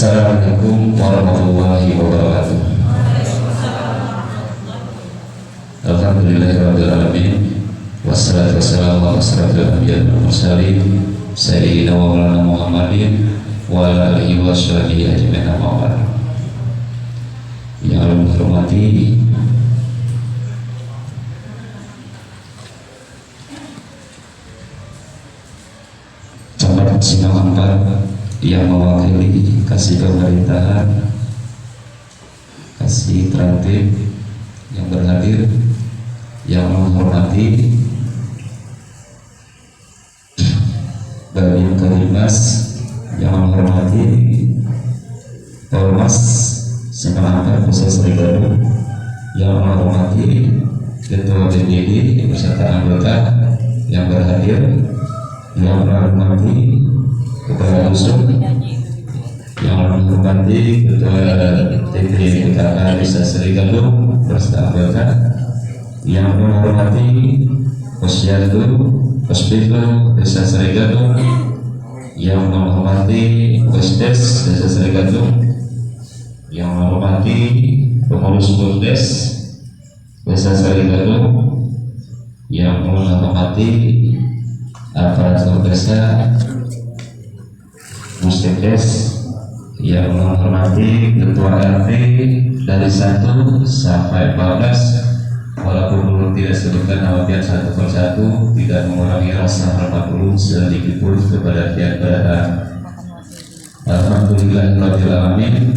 Assalamualaikum warahmatullahi wabarakatuh. Alhamdulillahirabbil alamin. Wassalatu wassalamu ala asyrafil anbiya'i wal mursalin sayyidina wa maulana Muhammadin wa ala alihi wa sahbihi ajmain amma ba'd. Yang Allah hormati Camat Sinang 4 yang mewakili kasih pemerintahan, kasih terantib yang berhadir, yang menghormati Babin Kalimas, yang menghormati Polmas Sinang 4 Khusus Rigado, yang menghormati Ketua BPD beserta anggota yang berhadir, yang menghormati Kepala Dusun, yang menghormati Ketua TPD PKK Desa Serigado beserta anggota, yang menghormati Posyandu, Pospito Desa Serigado, yang menghormati Posdes Desa Serigado, yang menghormati pengurus Bumdes Desa Serigado, yang menghormati aparatur desa Muslimdes, yang menghormati ketua RT dari 1 sampai 14, walaupun belum tidak sebutkan nama pihak satu persatu, tidak mengurangi rasa hormat dulu sedikit pun kepada pihak berada. Alhamdulillahirabbil alamin.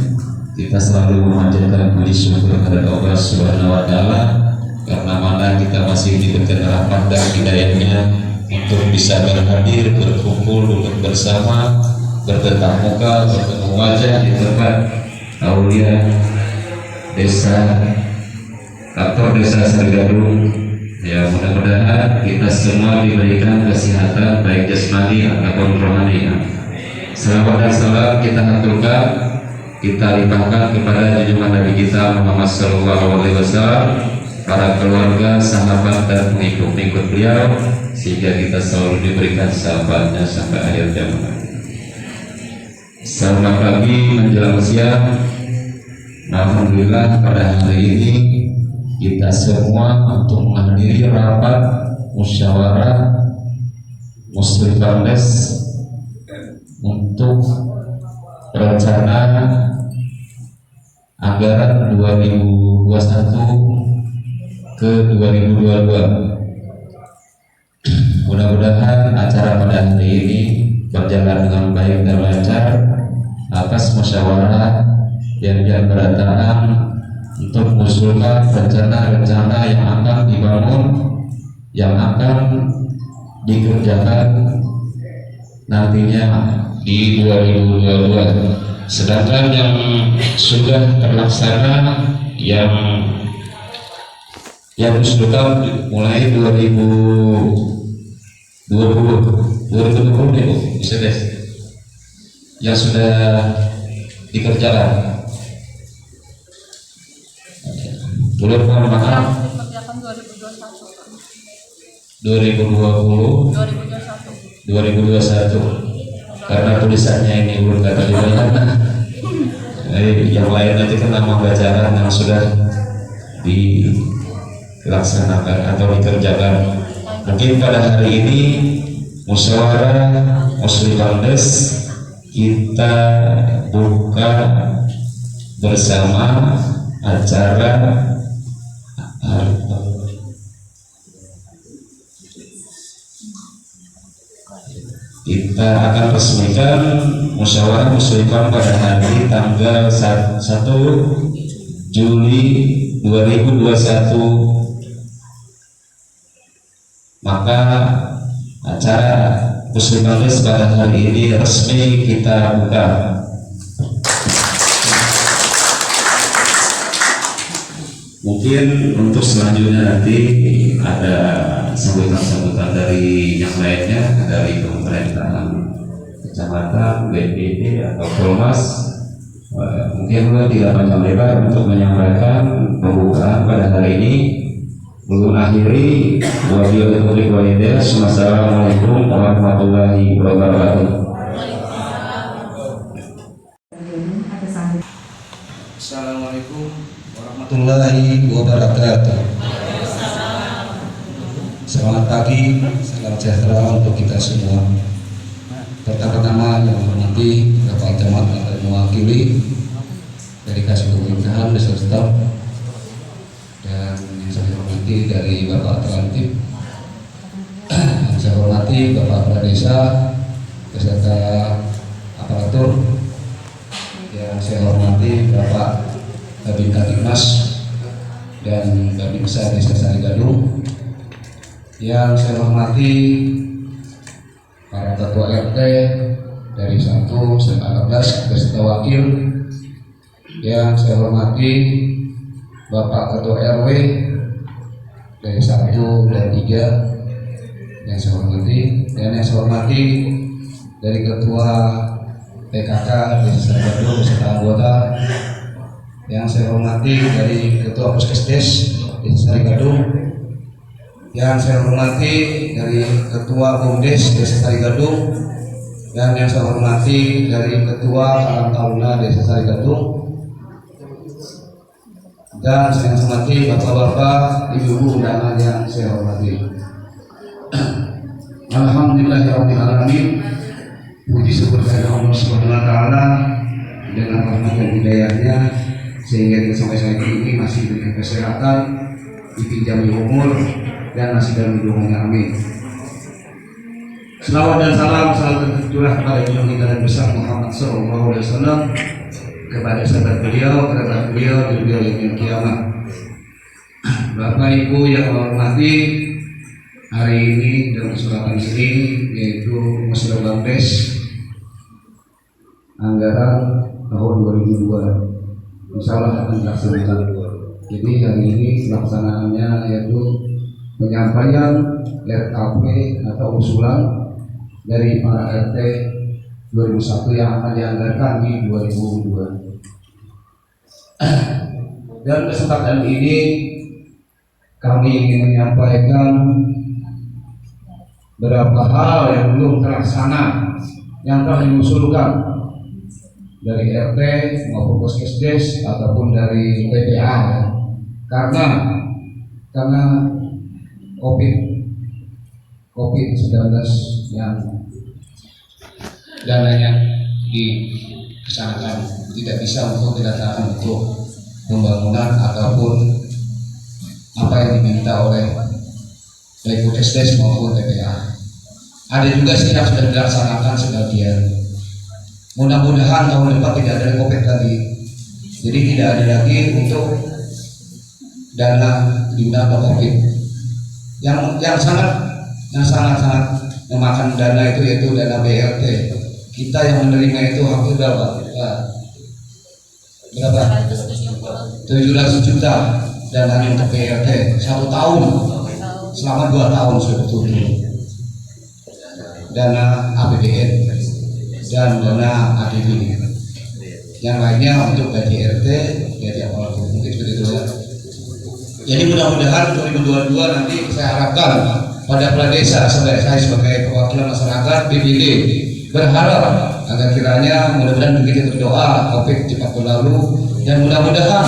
Kita selalu memanjatkan puji syukur kepada Allah Subhanahu wa taala karena mana kita masih diberikan rahmat dan hidayahnya untuk bisa berhadir, berkumpul, duduk bersama, bertetap muka, bertemu wajah di tempat aulia desa kantor Desa Serigado. Ya, mudah-mudahan kita semua diberikan kesehatan baik jasmani ataupun rohani. Selawat dan salam kita haturkan, kita limpahkan kepada junjungan Nabi kita Muhammad SAW, para keluarga, sahabat dan pengikut-pengikut beliau, sehingga kita selalu diberikan sahabatnya sampai akhir zaman. Selamat pagi menjelang siang. Alhamdulillah pada hari ini kita semua untuk menghadiri rapat musyawarah Muslim Bangdes untuk rencana anggaran 2021 ke 2022. Mudah-mudahan acara pada hari ini berjalan dengan baik dan lancar atas musyawarah yang berantakan untuk mengusulkan rencana-rencana yang akan dibangun, yang akan dikerjakan nantinya di 2022. Sedangkan yang sudah terlaksana yang diusulkan mulai 2020 bisa deh, yang sudah dikerjakan. Boleh mohon maaf 2021 karena tulisannya ini belum kata dimana. Yang lain nanti kan nama bacaan yang sudah dilaksanakan atau dikerjakan. Mungkin pada hari ini musyawarah Muslim Bangdes kita buka bersama acara kita akan resmikan musyawarah musliman pada hari tanggal 1 Juli 2021. Maka acara Muslim Bangdes pada hari ini resmi kita buka. Mungkin untuk selanjutnya nanti ada sambutan-sambutan dari yang lainnya, dari pemerintahan kecamatan, BPD atau Polmas. Mungkin tidak panjang lebar untuk menyampaikan pembukaan pada hari ini. Belum akhiri, wabillahi taufiq. Wassalamualaikum warahmatullahi wabarakatuh. Assalamualaikum warahmatullahi wabarakatuh. Selamat pagi, salam sejahtera untuk kita semua. Pertama-tama yang hormati Bapak Camat yang mewakili dari Kasih Pemerintahan Desa Staf, dan yang saya hormati dari Bapak Terantip, yang saya hormati Bapak Kepala Desa beserta aparatur, yang saya hormati Bapak Kabin Kadikmas dan Kabin Besar Desa Sarigadung, yang saya hormati para ketua RT dari 1 sampai 14 beserta wakil, yang saya hormati Bapak Ketua RW dari 1 dan 3 yang saya hormati, dan yang saya hormati dari Ketua PKK Desa Sarigadung beserta anggota, yang saya hormati dari Ketua Puskesdes Desa Sarigadung, yang saya hormati dari Ketua Bumdes Desa Sarigadung, dan yang saya hormati dari Ketua Karang Taruna Desa Sarigadung, dan saya hormati bapak-bapak, ibu-ibu undangan yang saya hormati. Alhamdulillahirabbil alamin. Puji syukur kepada Allah Subhanahu wa taala dengan rahmat dan hidayahnya sehingga kita sampai saat ini masih diberikan kesehatan, dipinjami umur, dan masih dalam lindungannya. Amin. Selawat dan salam selalu tercurah kepada junjungan kita dan besar Muhammad sallallahu alaihi wasallam, kepada sahabat beliau, kerabat beliau, dan beliau yang kiamat. Bapak Ibu yang hormati, hari ini dalam kesempatan ini yaitu Musyawarah Bangdes anggaran tahun 2002 insya Allah akan dilaksanakan. Jadi hari ini pelaksanaannya yaitu penyampaian RKP atau usulan dari para RT 2001 yang akan dianggarkan di 2002. Dan kesempatan ini kami ingin menyampaikan beberapa hal yang belum terlaksana yang telah diusulkan dari RT maupun Puskesdes ataupun dari PPA, karena COVID-19 yang dananya dikesanakan tidak bisa untuk didatangkan untuk pembangunan ataupun apa yang diminta oleh baik Puskesdes maupun PPA. Ada juga sih yang sudah dilaksanakan sebagian. Mudah-mudahan tahun depan tidak ada COVID lagi. Jadi tidak ada lagi untuk dana digunakan COVID. Yang sangat memakan dana itu yaitu dana BLT. Kita yang menerima itu hampir berapa? 700 juta dana untuk BLT 1 tahun, selama 2 tahun sudah betul. Dana APBN dan dana ADB, yang lainnya untuk gaji RT, gaji aparatur, mungkin seperti itu ya. Jadi mudah-mudahan 2022 nanti saya harapkan pada kepala desa saya sebagai perwakilan masyarakat BPD berharap agar kiranya mudah-mudahan begitu berdoa COVID cepat berlalu, dan mudah-mudahan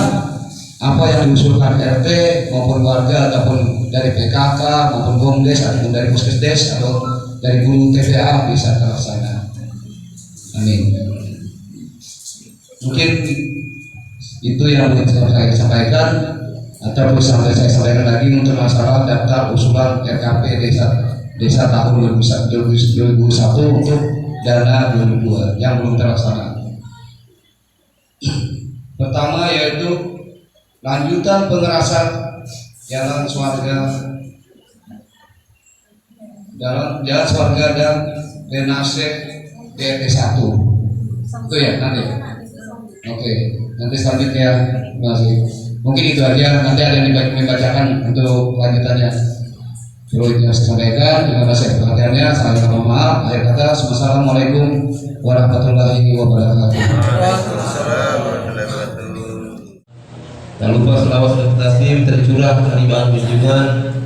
apa yang diusulkan RT maupun warga ataupun dari PKK maupun Bumdes ataupun dari Puskesdes atau dari guru TPA bisa terlaksana. Amin. Mungkin itu yang ingin saya sampaikan, atau sampai saya sampaikan lagi untuk masalah daftar usulan RKP desa tahun 2001 untuk dana 2002 yang belum terlaksana. Pertama yaitu lanjutan pengerasan jalan swarga dan drainase DRT 1 itu ya nanti. Oke, nanti selanjutnya masih mungkin itu aja, nanti ada yang dibacakan untuk lanjutannya. Dulu yang saya sampaikan, terima kasih perhatiannya. Saya mohon maaf. Akhir kata, Assalamualaikum warahmatullahi wabarakatuh. Tak lupa selawat dan taslim tercurah kalimat junjungan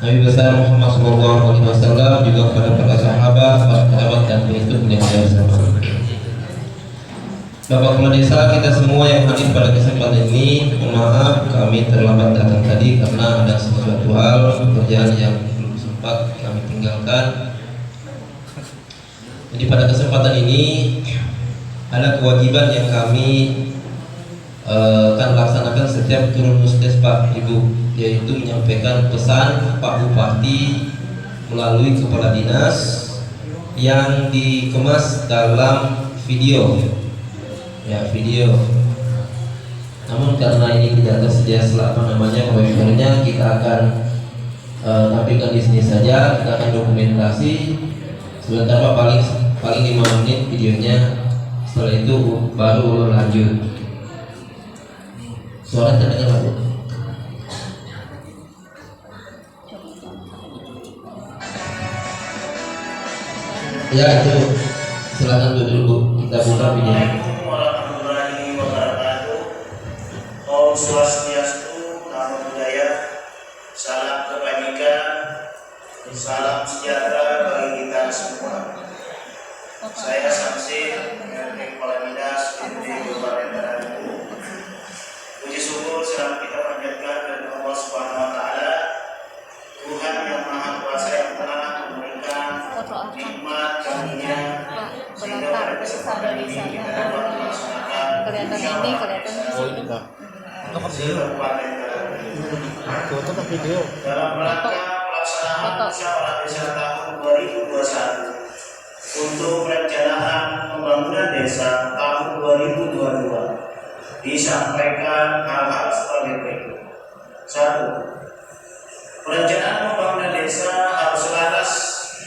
Nabi besar Muhammad SAW juga kepada para sahabat, para kerabat dan pengikut yang saya bersama. Bapak Kepala Desa, kita semua yang hadir pada kesempatan ini, mohon maaf kami terlambat datang tadi karena ada sesuatu hal pekerjaan yang belum sempat kami tinggalkan. Jadi pada kesempatan ini ada kewajiban yang kami akan laksanakan setiap turun muskes Pak Ibu, yaitu menyampaikan pesan Pak Bupati melalui Kepala Dinas yang dikemas dalam video. Ya, video. Namun karena ini tidak tersedia webinar-nya, kita akan tampilkan di sini saja. Kita akan dokumentasi sebentar Pak, paling 5 menit videonya. Setelah itu baru lanjut. Suara terdengar Pak? Ya, itu silakan dulu kita buka videonya. Assalamualaikum warahmatullahi wabarakatuh. Om Swastiastu, Namo Buddhaya. Salam kebajikan, salam sejahtera bagi kita semua. Saya Samsin, RT Kepala Dinas BPD Kabupaten Batu. Puji syukur selalu kita panjatkan kepada Allah Subhanahu Wa Taala, Tuhan yang Maha Kuasa yang telah memberikan nikmat karunia sehingga pada kesempatan ini kita dapat melaksanakan kelihatan ini, kelihatan Kabupaten Batu dalam rangka pelaksanaan musyawarah desa tahun 2021 untuk perencanaan pembangunan desa tahun 2022 disampaikan hal-hal sebagai berikut. 1. Perencanaan pembangunan desa harus selaras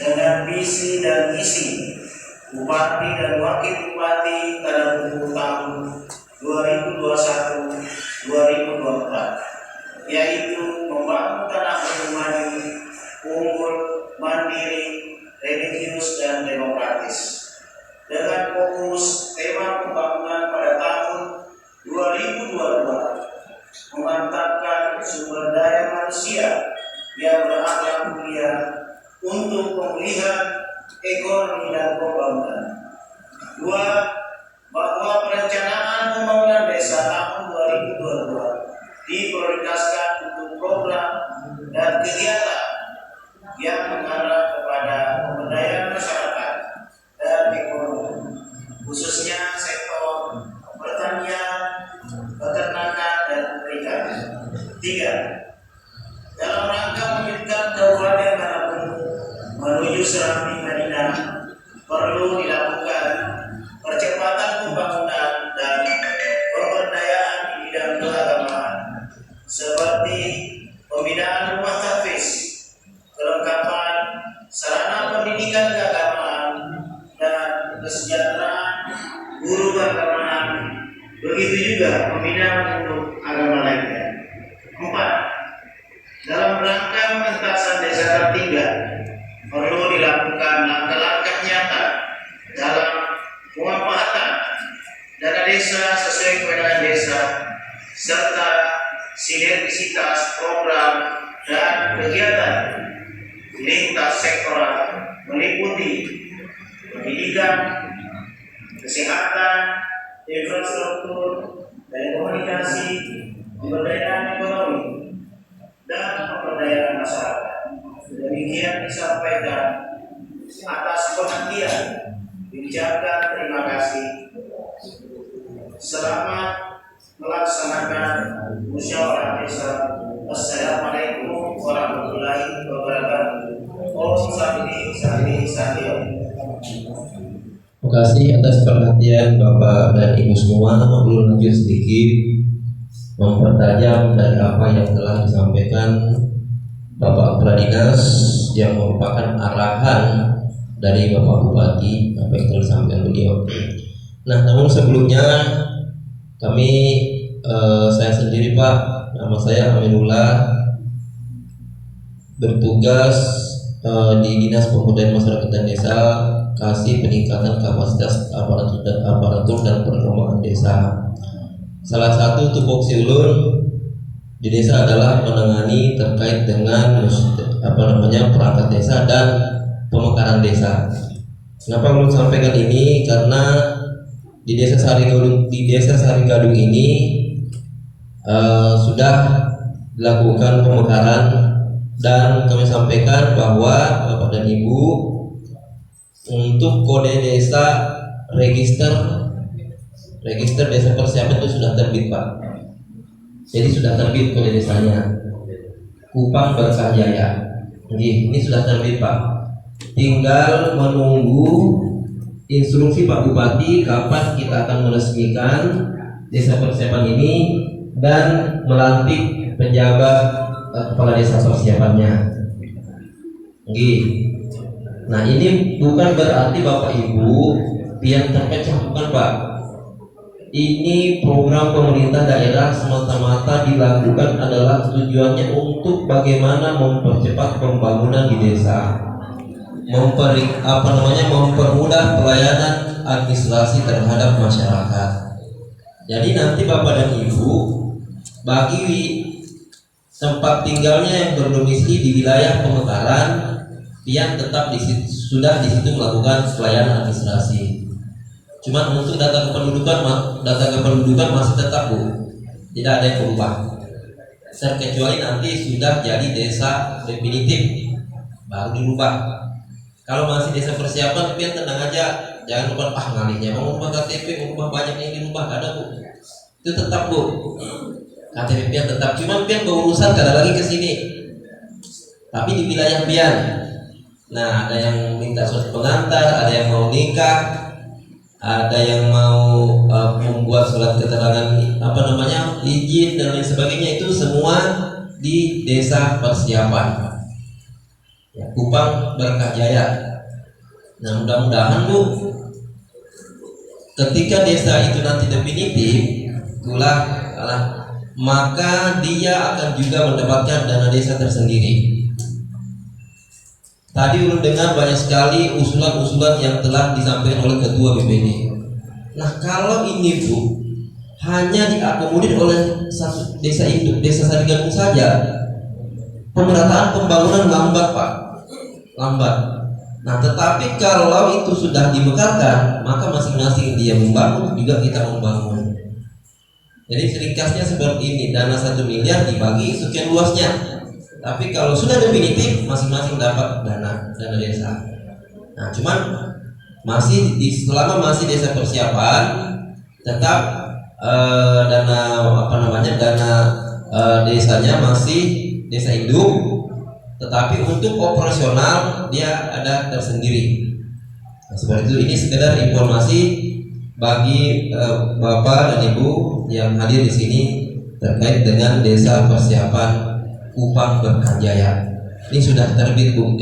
dengan visi dan misi Bupati dan Wakil Bupati pada tahun 2021-2024, yaitu membangun tanah air maju, unggul, mandiri, religius dan demokratis. Dengan fokus tema pembangunan pada tahun 2022 memantapkan sumber daya manusia yang berakhlak mulia untuk pemulihan ekonomi dan pembangunan. 2. Bahwa perencanaan pembangunan desa tahun 2022 diprioritaskan untuk program dan kegiatan yang mengarah kepada pemberdayaan masyarakat dan ekonomi, khususnya sektor pertanian, peternakan, dan perikanan. 3. Dalam rangka menjadikan Kabupaten Batu menuju Serambi Madinah, perlu dilakukan percepatan pembangunan dan pemberdayaan di bidang keagamaan seperti pembinaan rumah tahfiz, kelengkapan sarana pendidikan keagamaan, dan kesejahteraan guru keagamaan. Begitu juga pembinaan untuk agama lainnya. 4. Dalam rangka pengentasan desa tertinggal, perlu dilakukan langkah-langkah nyata dalam pemanfaatan dana desa sesuai kewenangan desa serta sinergisitas program dan kegiatan lintas sektoral meliputi pendidikan, kesehatan, infrastruktur, telekomunikasi, pemberdayaan ekonomi, dan pemberdayaan masyarakat. Demikian disampaikan atas perhatian. Diucapkan terima kasih. Selamat melaksanakan musyawarah desa. Assalamualaikum warahmatullahi wabarakatuh. Om Santi Santi Santi. Terima kasih atas perhatian Bapak dan Ibu semua. Belum lanjut sedikit mempertajam dari apa yang telah disampaikan Bapak Kepala Dinas yang merupakan arahan dari Bapak Bupati apa yang telah disampaikan beliau. Nah, namun sebelumnya saya sendiri Pak, nama saya Aminullah, bertugas di Dinas Pemberdayaan Masyarakat dan Desa, kasih peningkatan kapasitas aparatur dan perkembangan desa. Salah satu tupoksi ulun di desa adalah menangani terkait dengan perangkat desa dan pemekaran desa. Kenapa ulun sampaikan ini? Karena di Desa Sarigadung ini sudah dilakukan pemekaran, dan kami sampaikan bahwa Bapak dan Ibu, untuk kode desa register desa persiapan itu sudah terbit, Pak. Jadi sudah terbit kode desanya, Kupang Berkah Jaya. Ini sudah terbit, Pak. Tinggal menunggu instruksi Pak Bupati kapan kita akan meresmikan desa persiapan ini dan melantik penjabat kepala desa persiapannya. Nah, ini bukan berarti Bapak Ibu pian terpecah, bukan, Pak. Ini program pemerintah daerah semata-mata dilakukan adalah tujuannya untuk bagaimana mempercepat pembangunan di desa, mempermudah pelayanan administrasi terhadap masyarakat. Jadi nanti Bapak dan Ibu, bagi tempat tinggalnya yang berdomisili di wilayah pemekaran, yang tetap sudah di situ melakukan pelayanan administrasi. Cuma untuk data kependudukan masih tetap, Bu, tidak ada yang berubah. Terkecuali nanti sudah jadi desa definitif, baru dirubah. Kalau masih desa persiapan, pian tenang aja, jangan lupa ngalihnya mau ubah KTP, ubah banyak yang dirubah, ada, Bu. Itu tetap, Bu. KTP pian tetap, cuma pian berurusan kada lagi ke sini. Tapi di wilayah pian. Nah, ada yang minta surat pengantar, ada yang mau nikah, ada yang mau membuat surat keterangan izin dan lain sebagainya, itu semua di desa persiapan, ya, Kupang Berkah Jaya. Nah, mudah-mudahan, Bu, ketika desa itu nanti definitif, maka dia akan juga mendapatkan dana desa tersendiri. Tadi ulun dengar banyak sekali usulan-usulan yang telah disampaikan oleh Ketua BPD. Nah, kalau ini, Bu, hanya diakomodir oleh satu desa itu, Desa Sarigadung saja, pemerataan pembangunan lambat, Pak. Lambat. Nah, tetapi kalau itu sudah dimekarkan, maka masing-masing dia membangun, juga kita membangun. Jadi seringkasnya seperti ini, dana 1 miliar dibagi sekian luasnya. Tapi kalau sudah definitif, masing-masing dapat dana desa. Nah, cuman selama masih desa persiapan, tetap dana desanya masih desa induk, tetapi untuk operasional dia ada tersendiri. Nah, seperti itu. Ini sekedar informasi bagi Bapak dan Ibu yang hadir di sini terkait dengan desa persiapan Kupang Berkah Jaya. Ini sudah terbit, Bu,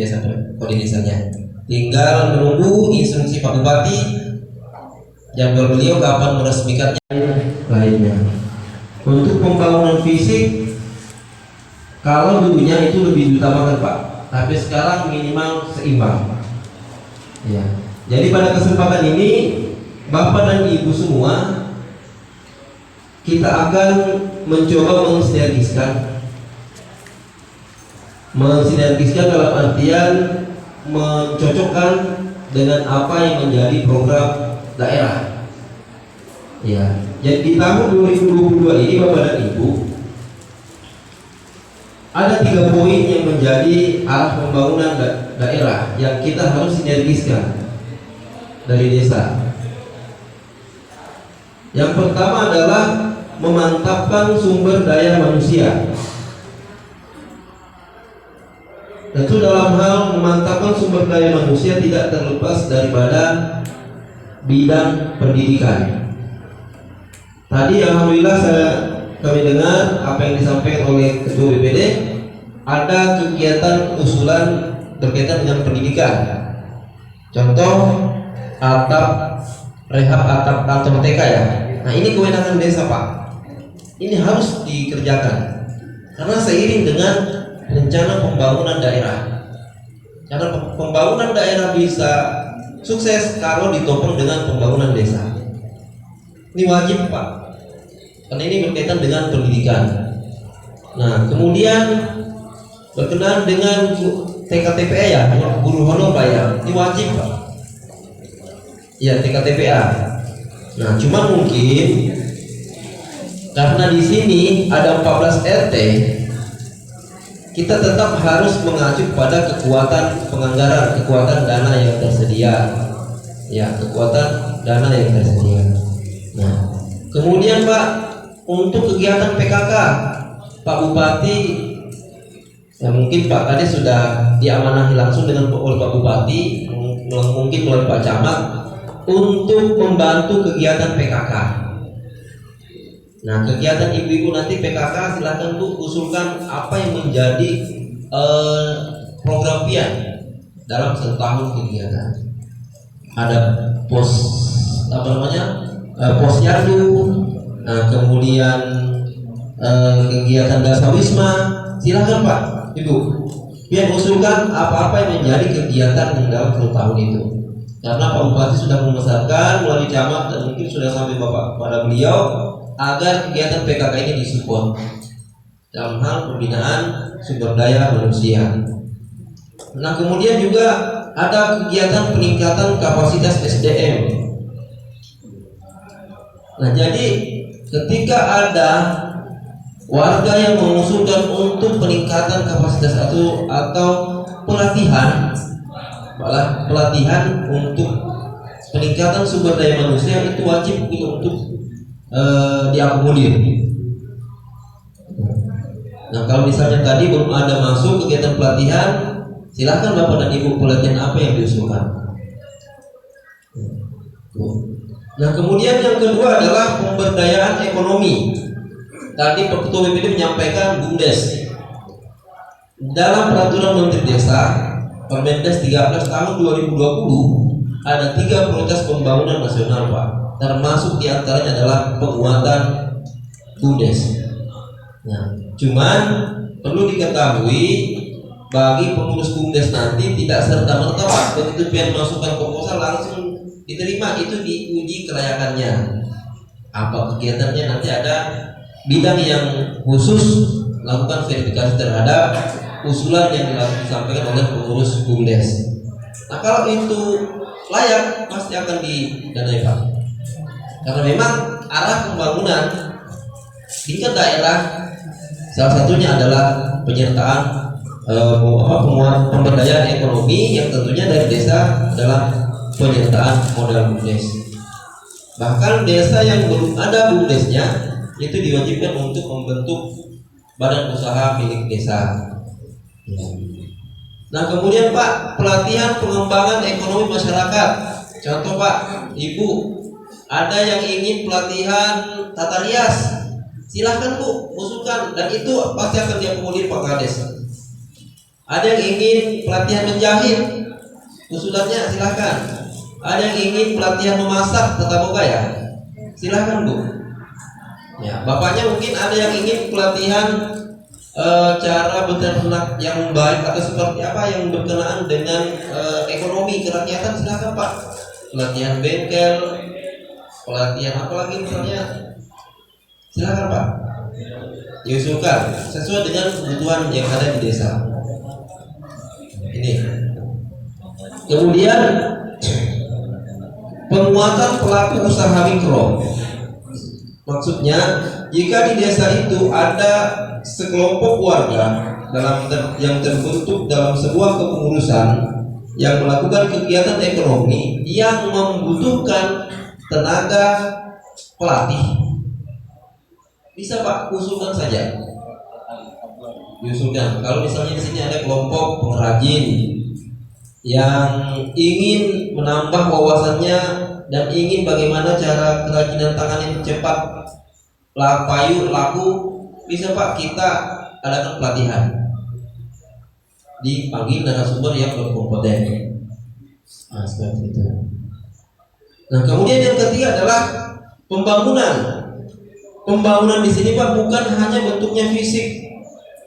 kode desanya. Tinggal menunggu instruksi Pak Bupati, jadwal beliau kapan meresmikannya lainnya. Untuk pembangunan fisik, kalau dulunya itu lebih diutamakan, Pak, tapi sekarang minimal seimbang. Ya. Jadi pada kesempatan ini, Bapak dan Ibu semua, kita akan mencoba mensinergiskan dalam artian mencocokkan dengan apa yang menjadi program daerah. Ya, jadi di tahun 2022 ini Bapak dan Ibu, ada 3 poin yang menjadi arah pembangunan daerah yang kita harus sinergiskan dari desa. Yang pertama adalah memantapkan sumber daya manusia. Tentu dalam hal memantapkan sumber daya manusia tidak terlepas daripada bidang pendidikan. Tadi alhamdulillah kami dengar apa yang disampaikan oleh Ketua BPD, ada kegiatan usulan berkaitan dengan pendidikan. Contoh rehab atap kantor TK, ya. Nah, ini kewenangan desa, Pak. Ini harus dikerjakan karena seiring dengan rencana pembangunan daerah. Karena pembangunan daerah bisa sukses kalau ditopang dengan pembangunan desa. Ini wajib, Pak, karena ini berkaitan dengan pendidikan. Nah, kemudian berkenaan dengan TKTPA, ya, guru honor, Pak, ya. Ini wajib, Pak. Ya, TKTPA. Nah, cuman mungkin karena di sini ada 14 RT, kita tetap harus mengacu pada kekuatan penganggaran, kekuatan dana yang tersedia. Ya, kekuatan dana yang tersedia. Nah, kemudian Pak, untuk kegiatan PKK, Pak Bupati, ya mungkin Pak Kades sudah diamanahi langsung oleh Pak Bupati, mungkin melalui Pak Camat, untuk membantu kegiatan PKK. Nah, kegiatan ibu-ibu nanti PKK silakan Bu usulkan apa yang menjadi program PIAN dalam setahun kegiatan. Ada pos posyandu, kemudian kegiatan dasawisma. Silakan Pak, Ibu, PIAN usulkan apa-apa yang menjadi kegiatan yang dalam satu tahun itu. Karena Pak Bupati sudah membesarkan melalui camat dan mungkin sudah sampai Bapak pada beliau agar kegiatan PKK ini disupport dalam hal pembinaan sumber daya manusia. Nah, kemudian juga ada kegiatan peningkatan kapasitas SDM. Nah, jadi ketika ada warga yang mengusulkan untuk peningkatan kapasitas atau pelatihan untuk peningkatan sumber daya manusia, itu wajib untuk diakomodir. Nah, kalau misalnya tadi belum ada masuk kegiatan pelatihan, silakan Bapak dan Ibu, pelatihan apa yang diusulkan. Nah, kemudian yang kedua adalah pemberdayaan ekonomi. Tadi Pak Ketua BPD menyampaikan BUMDes. Dalam peraturan Menteri Desa Permendes 13 tahun 2020 ada 3 prioritas pembangunan nasional Pak. Termasuk diantaranya adalah penguatan BUMDes. Nah, cuman perlu diketahui bagi pengurus BUMDes nanti tidak serta-merta Pak begitu PIAN masukkan proposal langsung diterima, itu diuji kelayakannya. Apa kegiatannya, nanti ada bidang yang khusus melakukan verifikasi terhadap usulan yang disampaikan oleh pengurus BUMDes. Nah, kalau itu layak pasti akan didanai Pak. Karena memang arah pembangunan tingkat daerah salah satunya adalah penyertaan pemberdayaan ekonomi yang tentunya dari desa adalah penyertaan modal BUMDes. Bahkan desa yang belum ada BUMDesnya itu diwajibkan untuk membentuk badan usaha milik desa. Nah, kemudian Pak, pelatihan pengembangan ekonomi masyarakat. Contoh Pak, Ibu, ada yang ingin pelatihan tata rias, silahkan Bu usulkan, dan itu pasti akan diakomodir Pak Kades. Ada yang ingin pelatihan menjahit, usulannya silahkan. Ada yang ingin pelatihan memasak tata boga, ya silahkan Bu. Ya, bapaknya mungkin ada yang ingin pelatihan cara beternak yang baik atau seperti apa yang berkenaan dengan ekonomi kerakyatan, silahkan Pak. Pelatihan bengkel, pelatihan apa lagi misalnya, silahkan Pak. Diusulkan sesuai dengan kebutuhan yang ada di desa. Ini. Kemudian penguatan pelaku usaha mikro. Maksudnya, jika di desa itu ada sekelompok warga yang terbentuk dalam sebuah kepengurusan yang melakukan kegiatan ekonomi yang membutuhkan tenaga pelatih, bisa Pak usulkan saja. Diusulkan. Kalau misalnya di sini ada kelompok pengrajin yang ingin menambah wawasannya dan ingin bagaimana cara kerajinan tangan yang cepat laku, bisa Pak kita adakan pelatihan, dipanggil narasumber yang berkompeten. Nah, seperti itu. Nah, kemudian yang ketiga adalah pembangunan. Pembangunan di sini Pak bukan hanya bentuknya fisik,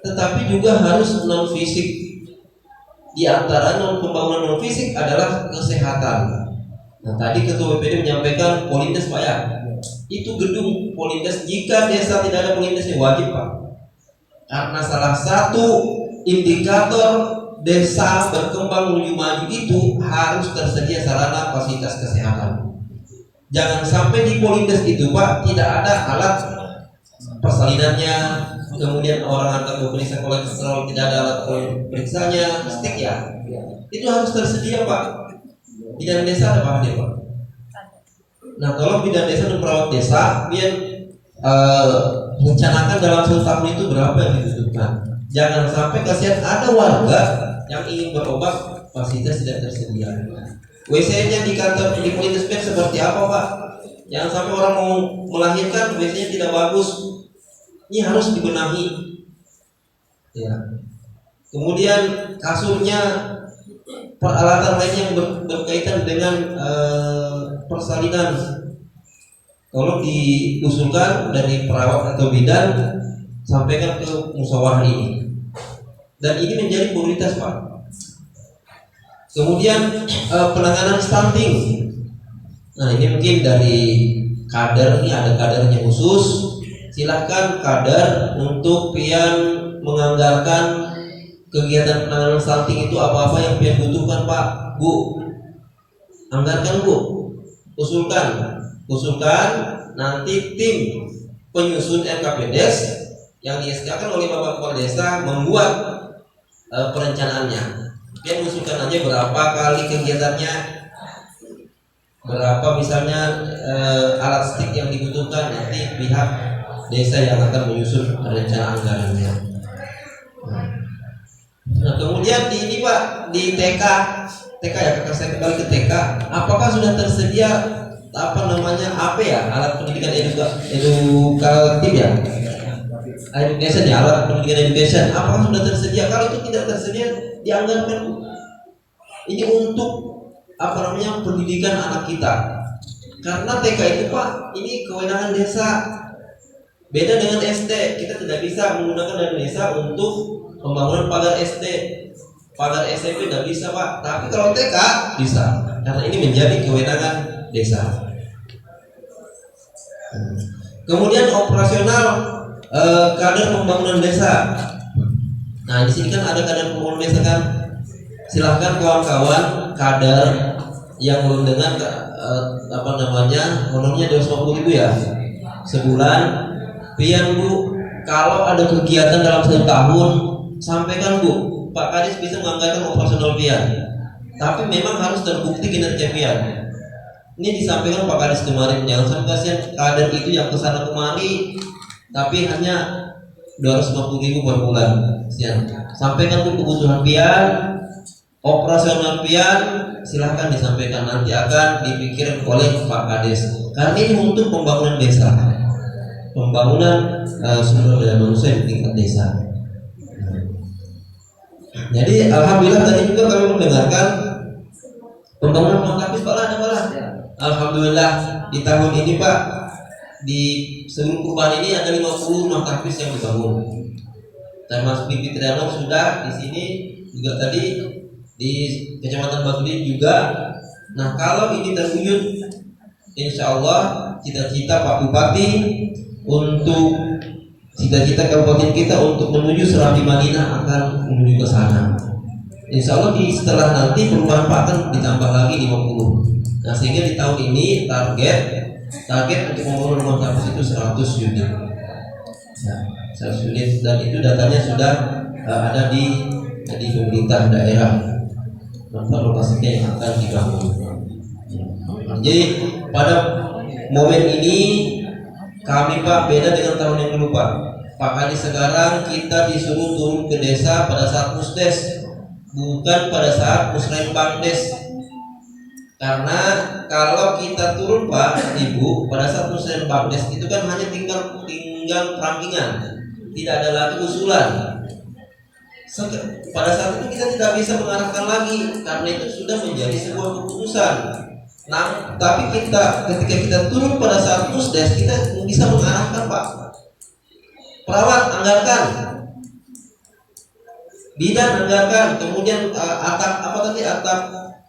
tetapi juga harus non fisik. Di antara pembangunan non fisik adalah kesehatan. Nah, tadi Ketua BPD menyampaikan Polindes Pak, ya. Itu gedung Polindes, jika desa tidak ada Polindesnya wajib Pak. Karena salah satu indikator desa berkembang menuju maju itu harus tersedia sarana fasilitas kesehatan. Jangan sampai di Polindes itu Pak tidak ada alat persalinannya, kemudian orang akan memeriksa kolesterol tidak ada alat periksanya, stik ya, itu harus tersedia Pak. Bidan desa ada Pak Pak. Nah tolong bidan desa dan perawat desa biar rencanakan dalam 1 tahun itu berapa yang dibutuhkan. Jangan sampai kasihan ada warga yang ingin berobat fasilitas tidak tersedia. WC-nya di kantor di Polindes seperti apa Pak? Jangan sampai orang mau melahirkan WC-nya tidak bagus. Ini harus dibenahi. Ya. Kemudian kasurnya, peralatan lain yang berkaitan dengan persalinan, tolong diusulkan dari perawat atau bidan, sampaikan ke musyawarah ini. Dan ini menjadi prioritas Pak. Kemudian penanganan stunting. Nah ini mungkin dari kader, ini ada kadernya khusus. Silahkan kader untuk pian menganggarkan kegiatan penanganan stunting itu apa-apa yang pian butuhkan Pak, Bu. Anggarkan Bu, usulkan nanti tim penyusun RKPDes yang di-SK-kan oleh Bapak Kepala Desa membuat perencanaannya. Dia mengusulkan aja berapa kali kegiatannya, berapa misalnya alat stik yang dibutuhkan, nanti pihak desa yang akan menyusun rencana anggarannya. Nah kemudian di ini Pak, di TK ya, kakak saya kembali ke TK, apakah sudah tersedia AP ya, alat pendidikan edukatif ya, education ya, alat pendidikan education, apakah sudah tersedia? Kalau itu tidak tersedia, dianggarkan. Ini untuk pendidikan anak kita. Karena TK itu Pak, ini kewenangan desa. Beda dengan SD, kita tidak bisa menggunakan dana desa untuk pembangunan pagar SD, pagar SMP tidak bisa Pak. Tapi kalau TK bisa, karena ini menjadi kewenangan desa. Kemudian operasional kader pembangunan desa. Nah di sini kan ada kader pembangunan desa kan. Silahkan kawan-kawan kader yang belum dengan honornya 250.000 ya sebulan. Pian Bu, kalau ada kegiatan dalam 1 tahun sampaikan Bu, Pak Kadis bisa menganggarkan operasional pian. Tapi memang harus terbukti kinerja pian. Ini disampaikan Pak Kadis kemarin, jangan sampai kasihan kader itu yang kesana kemari tapi hanya 250.000 per bulan. Sampaikan Bu kebutuhan pian, operasional pian, silahkan disampaikan, nanti akan dipikirkan oleh Pak Kades. Karena ini untuk pembangunan desa, pembangunan sumber daya manusia di tingkat desa. Jadi alhamdulillah tadi juga kami mendengarkan pembangunan rumah tapis Pak ada malah. Alhamdulillah di tahun ini Pak, di seluruh perubahan ini ada 50 rumah tapis yang dibangun. Termasuk di Fitriano sudah di sini juga tadi di Kecamatan Batudin juga. Nah kalau ini terwujud, insya Allah cita-cita Pak Bupati untuk cita-cita kabupaten kita untuk menuju Serambi Madinah akan menuju ke sana. Insya Allah setelah nanti perubahan Pak akan ditambah lagi 50. Nah sehingga di tahun ini target untuk membangun rumah tapis itu 100 unit. Nah, 100 unit dan itu datanya sudah ada di pemerintah daerah. Tempat lokasinya yang akan dibangun. Jadi pada momen ini kami Pak beda dengan tahun yang dulu Pak. Pak Kadi sekarang kita disuruh turun ke desa pada saat musdes, bukan pada saat musrenbangdes. Karena kalau kita turun Pak Ibu pada saat musrenbangdes itu kan hanya tinggal perampingan, tidak ada lagi usulan. Pada saat itu kita tidak bisa mengarahkan lagi karena itu sudah menjadi sebuah keputusan. Nah, tapi ketika kita turun pada saat musdes kita bisa mengarahkan Pak. Perawat anggarkan, bidan anggarkan, kemudian atap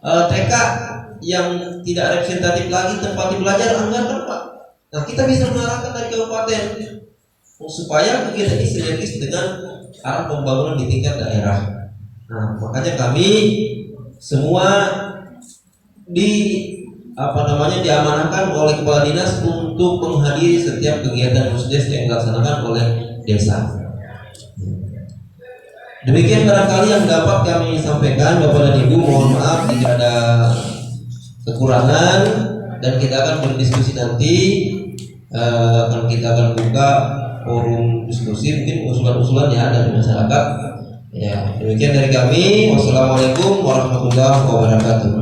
TK yang tidak representatif lagi tempat belajar anggarkan Pak. Nah kita bisa mengarahkan dari kabupaten supaya kegiatan ini sinergis dengan arah pembangunan di tingkat daerah. Nah makanya kami semua di diamanahkan oleh kepala dinas untuk menghadiri setiap kegiatan musdes yang dilaksanakan oleh desa. Demikian barangkali yang dapat kami sampaikan, Bapak dan Ibu. Mohon maaf jika ada kekurangan, dan kita akan berdiskusi nanti. Kita akan buka forum diskusi, mungkin usulan-usulan ya dari masyarakat. Ya, demikian dari kami. Wassalamualaikum warahmatullahi wabarakatuh.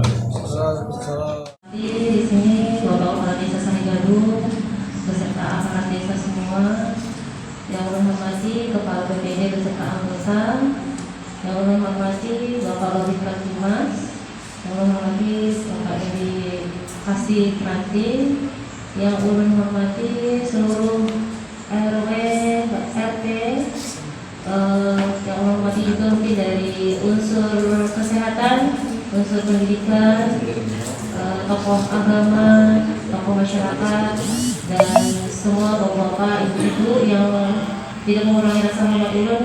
Di sini Bapak Kepala Desa Sarigaluh beserta aparat desa semua, yang menghormati Kepala BPD beserta anggota, yang menghormati Bapak Lobby Pratimas, yang menghormati Bapak Dewi Kasih Prati, yang menghormati seluruh RW, RT, yang menghormati juga mungkin dari unsur kesehatan, unsur pendidikan, tokoh agama, tokoh masyarakat, dan semua bapak-bapak, ibu-ibu yang tidak mengurangi rasa hormat ulun.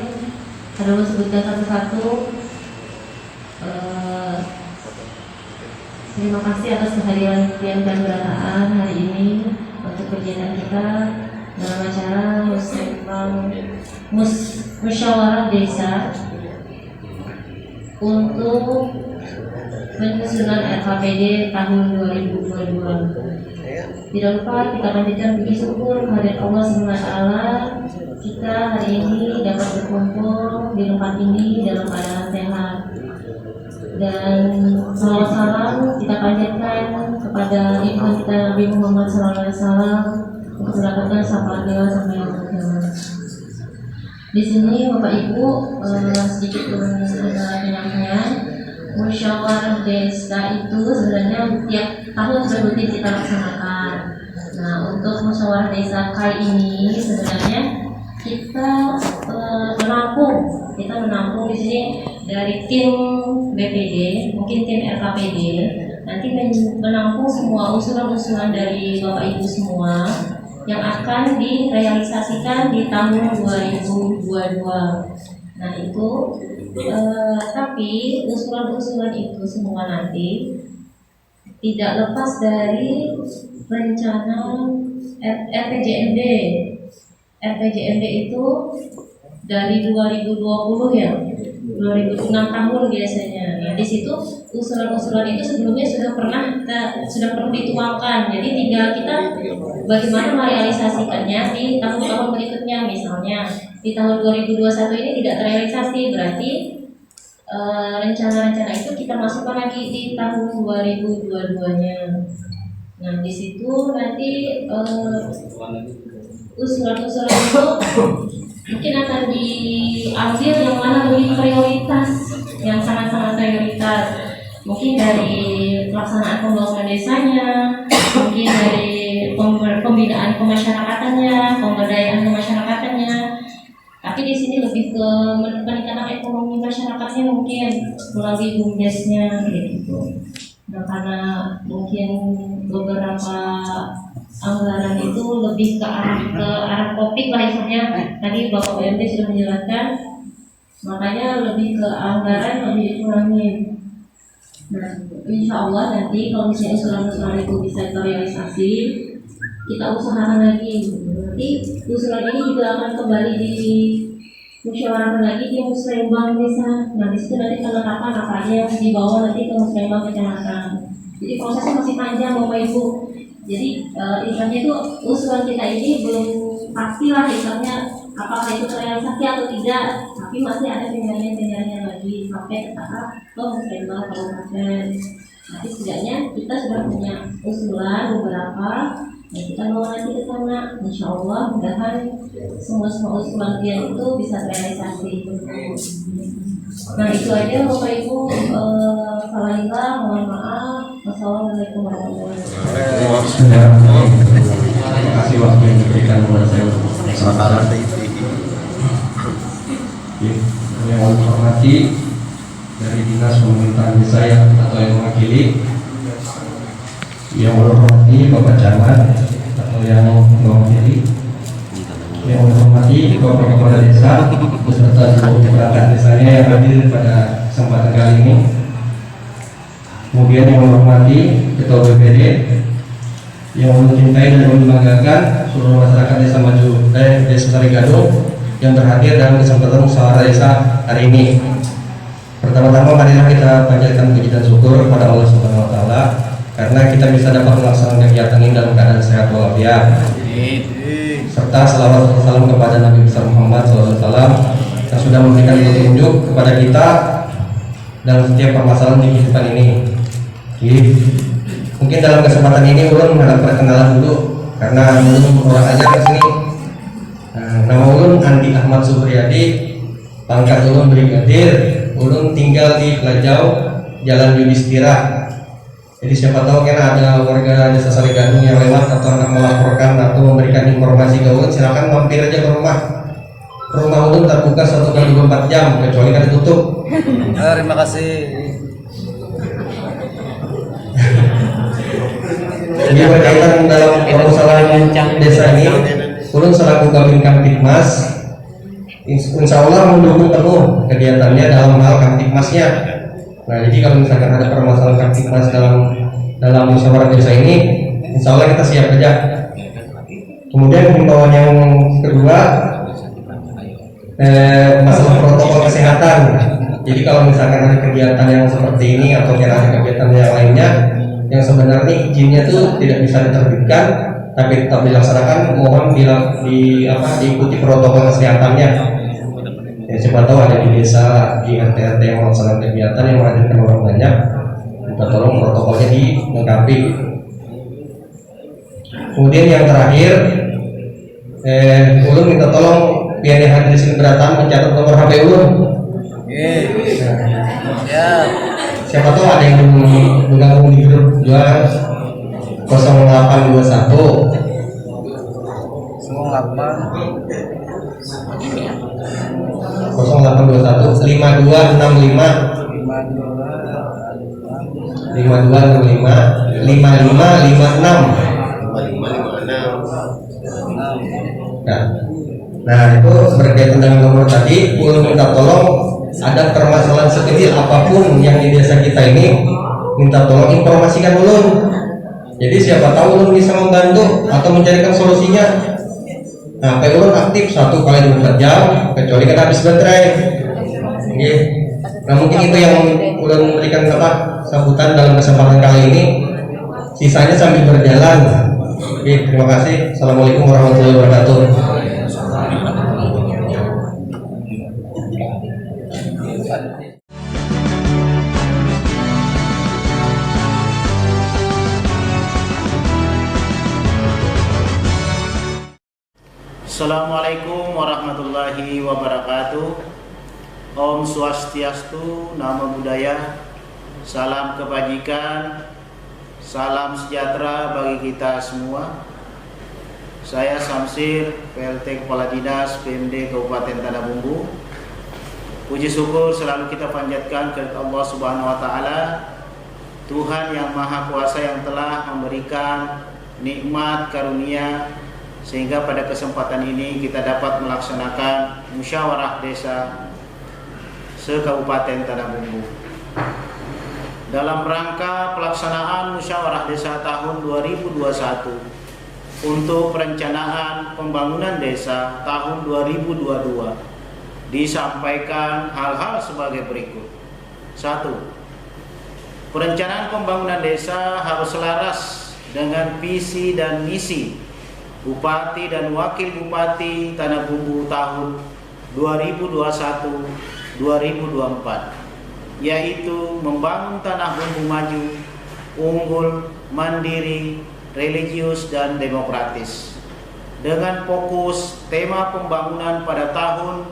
Adalah sebutkan satu-satu. Terima kasih atas kehadiran dan kebersamaan hari ini untuk kegiatan kita dalam acara musyawarah desa untuk penyusunan RKPD tahun 2022. Tidak lupa kita panjatkan puji syukur kehadirat Allah SWT. Kita hari ini dapat berkumpul di tempat ini dalam keadaan sehat. Dan salam kita panjatkan kepada ibu kita Nabi Muhammad SAW untuk mendapatkan syafaat beliau sampai akhir. Di sini Bapak Ibu sedikit penyampaian. Musyawarah desa itu sebenarnya tiap tahun rutin kita laksanakan. Nah, untuk musyawarah desa kali ini sebenarnya kita menampung di sini dari tim BPD, mungkin tim RKPD, nanti menampung semua usulan-usulan dari Bapak Ibu semua yang akan direalisasikan di tahun 2022. Nah itu, tapi usulan-usulan itu semua nanti tidak lepas dari rencana RPJMD. RPJMD itu dari 2020 ya, 2006 tahun biasanya. Nah, di situ usulan-usulan itu sebelumnya sudah pernah dituangkan. Jadi tinggal kita bagaimana merealisasikannya di tahun-tahun berikutnya. Misalnya di tahun 2021 ini tidak terrealisasi, berarti rencana-rencana itu kita masukkan lagi di tahun 2022-nya. Nah, di situ nanti usulan-usulan itu mungkin akan diambil yang mana lebih prioritas, yang sangat-sangat prioritas. Mungkin dari pelaksanaan pembangunan desanya, mungkin dari pembinaan kemasyarakatannya, pemberdayaan kemasyarakatannya. Tapi di sini lebih ke peningkatan ekonomi masyarakatnya, mungkin melalui BUMDesnya gitu. Nah, karena mungkin beberapa anggaran itu lebih ke arah topik lah istilahnya. Tadi Bapak BMD sudah menjelaskan, makanya lebih ke anggaran lebih dikurangi. Nah, insya Allah nanti kalau misalnya usulan-usulan itu bisa terrealisasi, kita usahakan lagi. Nanti usulan ini juga akan kembali di musyawarahkan lagi di musrembang desa. Nah, di situ nanti penetapan apa aja yang dibawa nanti ke musrembang kecamatan. Jadi prosesnya masih panjang Bapak Ibu. Jadi istilahnya itu usulan kita ini belum pasti lah istilahnya apakah itu terrealisasi atau tidak, tapi masih ada penilaian lagi sampai ke tahap musrembang kabupaten. Tapi setidaknya kita sudah punya usulan beberapa. Nah, kita mau nanti ke sana, insya Allah mudahan semua usulan dia itu bisa terrealisasi. Nah itu aja Bapak Ibu, Salahillah, mohon maaf. Wassalamualaikum warahmatullahi wabarakatuh. Terima kasih waktu yang diberikan kepada saya untuk sementara. Yang saya hormati dari Dinas Pemerintahan Desa atau yang mewakili, yang hormati Bapak Camat atau yang mewakili, yang hormati Bapak Kepala Desa beserta seluruh perangkat desanya yang hadir pada kesempatan kali ini, Kemudian yang menghormati Ketua BPD, yang mencintai dan membanggakan seluruh masyarakat Desa Desa Sarigadung yang berhadir dalam kesempatan musyawarah desa hari ini. Pertama-tama marilah kita panjatkan puji dan syukur kepada Allah Subhanahu wa taala karena kita bisa dapat melaksanakan kegiatan ini dalam keadaan sehat walafiat. Serta selawat dan salam kepada Nabi besar Muhammad SAW yang sudah memberikan petunjuk kepada kita dalam setiap permasalahan di kehidupan ini. Mungkin dalam kesempatan ini ulun menghadap perkenalan dulu karena ulun orang ajar ke sini. Nama ulun Andi Ahmad Supriyadi, pangkat ulun brigadir, ulun tinggal di Pelajau, Jalan Yudhistira. Jadi siapa tahu kan ada warga Desa Sarigadung yang lewat atau hendak melaporkan atau memberikan informasi ke ulun, silakan mampir aja ke rumah. Rumah ulun terbuka 1x24 jam kecuali kan ditutup. Terima kasih. Jadi berkaitan dalam permasalahan desa ini, ulun selaku Kabin Kamtibmas, insya Allah mendukung penuh kegiatannya dalam hal Kamtibmasnya. Nah, jadi kalau misalkan ada permasalahan Kamtibmas dalam musyawarah desa ini, insya Allah kita siap aja. Kemudian himbauan yang kedua, masalah protokol kesehatan. Jadi kalau misalkan ada kegiatan yang seperti ini atau ada kegiatan yang lainnya yang sebenarnya izinnya tuh tidak bisa diterbitkan tapi tetap dilaksanakan, mohon diikuti protokol kesehatannya. Ya, siapa tahu ada di desa, di RT-RT yang melaksanakan kegiatan yang menghadirkan orang banyak, kita tolong protokolnya dilengkapi. Kemudian yang terakhir, ulun minta tolong biar yang hadir di sini beratan mencatat nomor HP ulun. Siapa tahu ada yang menggabung di grup jualan 0821 Nah itu berkaitan dengan nomor tadi, ulun minta tolong ada permasalahan sekecil apapun yang di desa kita ini, minta tolong informasikan ulun. Jadi siapa tahu ulun bisa membantu atau mencarikan solusinya. Nah, HP ulun aktif 1x24 jam kecuali kan habis baterai. Oke. Nah mungkin itu yang ulun memberikan sambutan dalam kesempatan kali ini. Sisanya sambil berjalan. Oke, terima kasih. Assalamualaikum warahmatullahi wabarakatuh. Assalamualaikum warahmatullahi wabarakatuh. Om Swastiastu, Namo Buddhaya, salam kebajikan, salam sejahtera bagi kita semua. Saya Samsir, PLT Kepala Dinas PMD Kabupaten Tanah Bumbu. Puji syukur selalu kita panjatkan ke Allah Subhanahu wa taala, Tuhan yang Maha Kuasa yang telah memberikan nikmat karunia sehingga pada kesempatan ini kita dapat melaksanakan musyawarah desa se-Kabupaten Tanah Bumbu. Dalam rangka pelaksanaan musyawarah desa tahun 2021 untuk perencanaan pembangunan desa tahun 2022 disampaikan hal-hal sebagai berikut. 1. Perencanaan pembangunan desa harus selaras dengan visi dan misi Bupati dan Wakil Bupati Tanah Bumbu tahun 2021-2024, yaitu membangun Tanah Bumbu maju, unggul, mandiri, religius, dan demokratis. Dengan fokus tema pembangunan pada tahun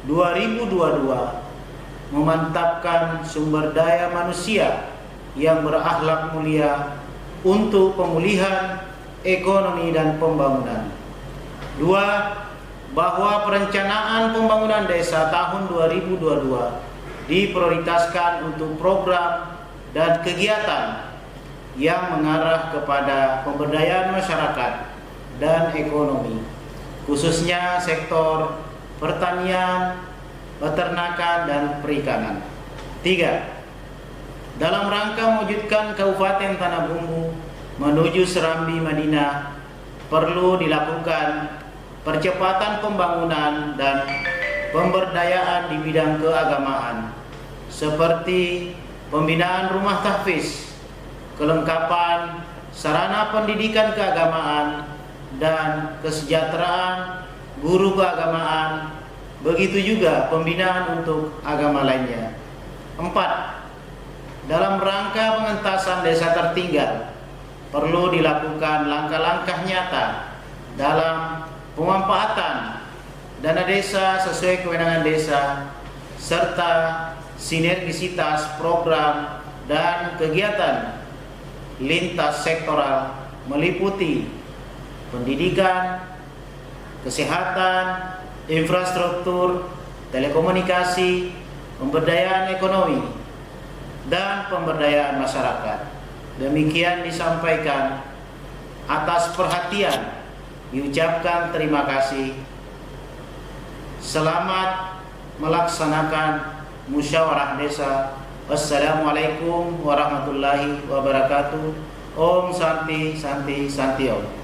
2022, memantapkan sumber daya manusia yang berakhlak mulia untuk pemulihan ekonomi dan pembangunan. 2. Bahwa perencanaan pembangunan desa tahun 2022 diprioritaskan untuk program dan kegiatan yang mengarah kepada pemberdayaan masyarakat dan ekonomi, khususnya sektor pertanian, peternakan, dan perikanan. 3. dalam rangka mewujudkan Kabupaten Tanah Bumbu menuju Serambi Madinah, perlu dilakukan percepatan pembangunan dan pemberdayaan di bidang keagamaan seperti pembinaan rumah tahfiz, kelengkapan sarana pendidikan keagamaan dan kesejahteraan guru keagamaan, begitu juga pembinaan untuk agama lainnya. 4. Dalam rangka pengentasan desa tertinggal, perlu dilakukan langkah-langkah nyata dalam pemanfaatan dana desa sesuai kewenangan desa serta sinergisitas program dan kegiatan lintas sektoral meliputi pendidikan, kesehatan, infrastruktur, telekomunikasi, pemberdayaan ekonomi, dan pemberdayaan masyarakat. Demikian disampaikan. Atas perhatian diucapkan terima kasih. Selamat melaksanakan musyawarah desa. Wassalamualaikum warahmatullahi wabarakatuh. Om Santi Santi Santi Om.